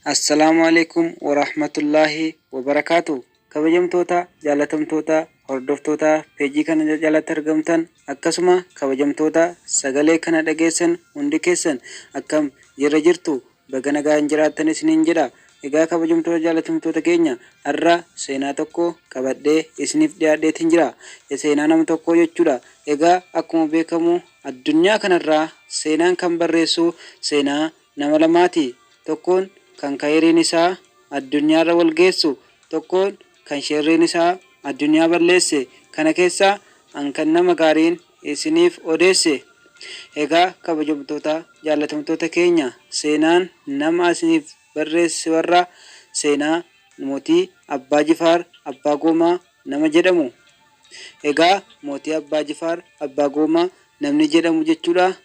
Assalamualaikum warahmatullahi wabarakatuh. Kabajamtoota jaalatamtoota hordoftoota peejii kana jalatti argamtan akkasuma kabajamtoota sagalee kana dhageessan hundi keessan akkam jirtu baga nagaan jiraattan isiniin jedha. Egaa kabajamtoota jaalatamtoota keenya har'a seenaa tokko qabadhee isiniif dhiyaadheetiin jira. Seenaa nama tokko jechuudha. Egaa akkuma beekamu addunyaa kanarraa seenaan kan barreessu seenaa nama lamaati. Tokkoon kan khayriin isaa addunyaarra wal geessu, tokkoon kan sharriin isaa addunyaa balleesse. Kana keessaa kan nama gaariin isiniif odeesse. Egaa kabajamtoota jaalatamtoota keenya seenaan nama isiniif barreesse warra seenaa mootii Abbaa Jifaar Abbaa Goomaa nama jedhamu. Egaa mootii Abbaa Jifaar Abbaa Goomaa namni jedhamu jechuudha.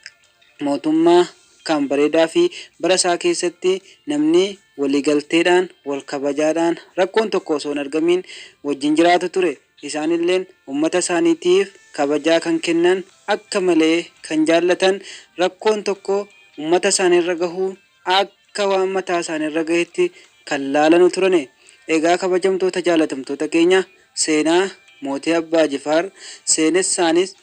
Mootummaa kan bareedaa fi bara isaa keessatti namni waliigalteedhaan wal kabajaadhaan rakkoon tokko osoo hin argamin wajjin jiraatu ture. Isaanilleen uummata isaaniitiif kabajaa kan kennan, akka malee kan jaallatan, rakkoon tokko uummata isaaniirra gahu akka waan mataa isaaniirra gahetti kan laalanu turane. Egaa kabajamtoota jaalatamtoota keenya seenaa mootii Abbaa Jifaar seenessaanis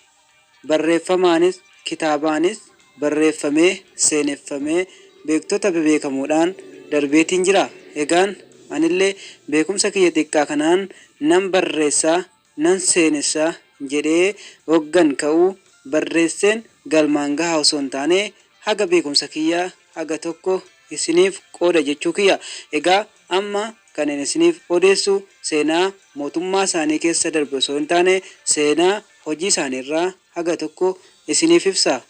barreeffamaanis kitaabaanis barreeffamee seeneffamee beektota bebeekamoodhaan darbeetiin jira. Egaan anillee beekumsa kiyya xiqqaa kanaan nan barreessaa nan seenessaa jedhee hoggan ka'uu barreesseen galmaan gahaa osoo hin taane haga beekumsa kiyyaa haga tokko isiniif qooda jechuu kiyya. Egaa amma kan isiniif odeessu seenaa mootummaa isaanii keessa darbe osoo hin taane seenaa hojii isaaniirraa haga tokko isiniif ibsa.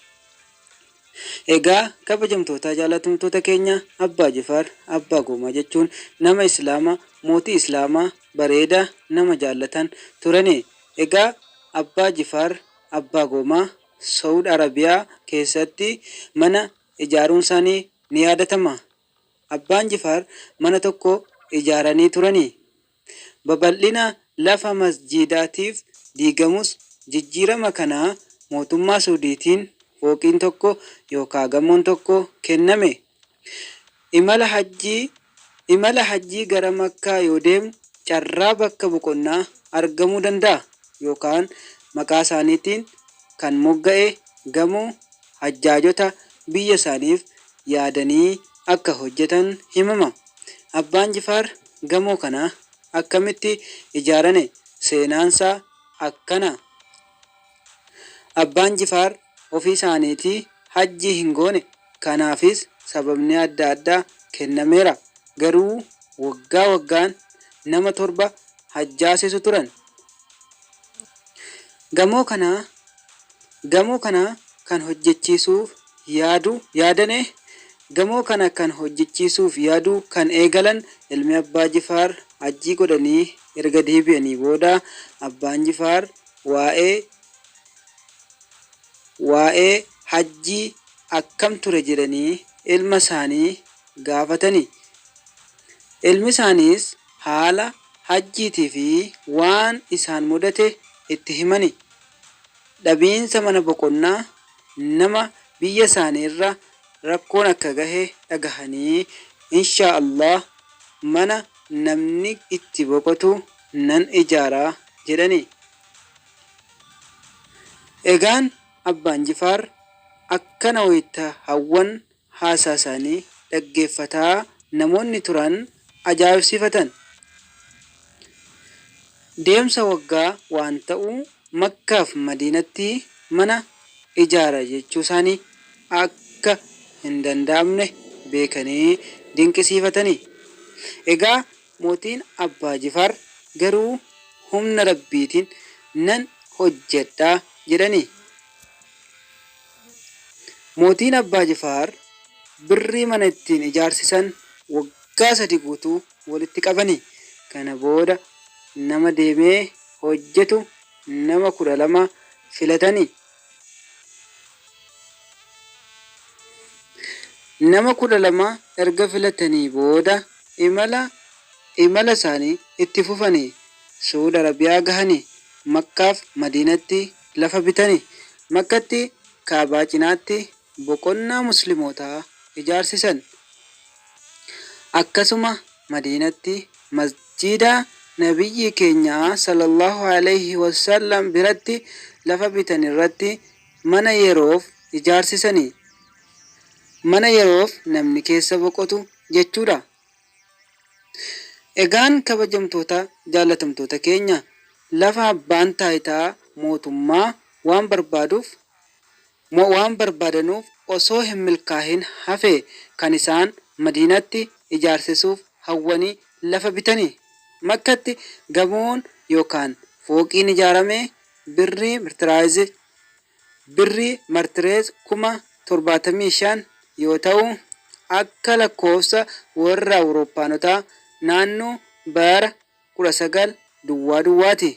Egaa kabajamtoota jaalatamtoota keenya Abbaa Jifaar Abbaa Goomaa jechuun nama Islaamaa, mootii Islaamaa bareedaa nama jaallatan turani. Egaa Abbaa Jifaar Abbaa Goomaa Saudi Arabiyaa keessatti mana ijaaruun isaanii ni yaadatama. Abbaan Jifaar mana tokko ijaaranii turani. Babal'ina lafa masjiidaatiif diigamus jijjiirama kanaa mootummaa Saudiitiin fooqiin tokko yookaan gamoon tokko kenname. Imala hajjii gara Makkaa yoo deemnu carraa bakka boqonnaa argamuu danda'a yookaan maqaa isaaniitiin kan mogga'e gamoo hajjaajota biyya isaaniif yaadanii akka hojjetan himama. Abbaan Jifaar gamoo kana akkamitti ijaarane? Seenaansaa akkana. Abbaan Jifaar ofii isaaniitii hajjii hin goone, kanaafis sababni adda addaa kennameera. Garuu waggaa waggaan nama 7 hajjaasisu turan. Gamoo kana kan hojjechiisuuf yaaduu kan eegalan ilmi Abbaa Jifaar hajjii godhanii erga deebi'anii booda Abbaan Jifaar waa'ee hajjii akkam ture jedhanii ilma isaanii gaafatani. Ilmi isaaniis haala hajjiitii fi waan isaan mudate itti himani. Dhabiinsa mana boqonnaa nama biyya isaaniirra rakkoon akka gahe dhagahanii insha Allah mana namni itti boqotu nan ijaaraa jedhani. Egaan Abbaan Jifaar akkana wayita hawwan haasaa isaanii dhaggeeffataa namoonni turan ajaa'ibsiifatan. Deemsa waggaa waan ta'uu Makkaaf Madiinatti mana ijaara jechuu isaanii akka hin danda'amne beekanii dinqisiifatanii. Egaa mootiin Abbaa Jifaar garuu humna Rabbiitiin nan hojjedhaa jedhani. Mootiin Abbaa Jifaar birrii mana ittiin ijaarsisan waggaa 3 guutuu walitti qabani. Kana booda nama deemee hojjetu nama 12 filatani. Nama 12 erga filatanii booda imala isaanii itti fufanii Saudi Arabiyaa gahanii Makkaaf Madiinatti lafa bitanii. Makkatti kaabaa cinaatti boqonnaa muslimootaa ijaarsisan. akkasuma Madiinatti masjiida nabiyyi keenya sallallahu alaihi wasallam biratti lafa bitan irratti mana yeroof ijaarsisanii mana yeroof namni keessa boqotu jechuudha. Egaan kabajamtoota jaalatamtoota keenya lafa abbaan taayitaa mootummaa waan barbaadanuuf osoo hin milkaa'in hafe kan isaan Madiinatti ijaarsisuuf hawwanii lafa bitanii. Makkatti gamoon yookaan fooqiin ijaaramee birrii martireez 75,000 yoo ta'u akka lakkoofsa warra Awurooppaanotaa naannoo bara 19 duwwaati.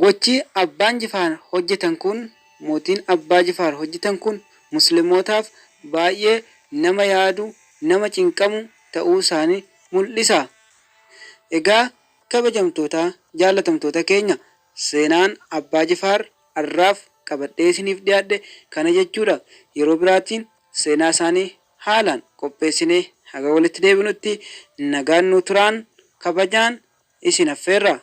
Gochi abbaan Jifaar hojjetan kun mootiin abbaa Jifaar hojjetan kun muslimootaaf baay'ee nama yaadu nama cinqamu ta'uu isaanii mul'isa. Egaa kabajamtoota jaalatamtoota keenya seenaan abbaa Jifaar har'aaf qabadhee isiniif dhiyaadhe kana jechuudha. Yeroo biraatiin seenaa isaanii haalaan qopheessinee haga walitti deebinutti nagaan nu turaan kabajaan isin affeerra.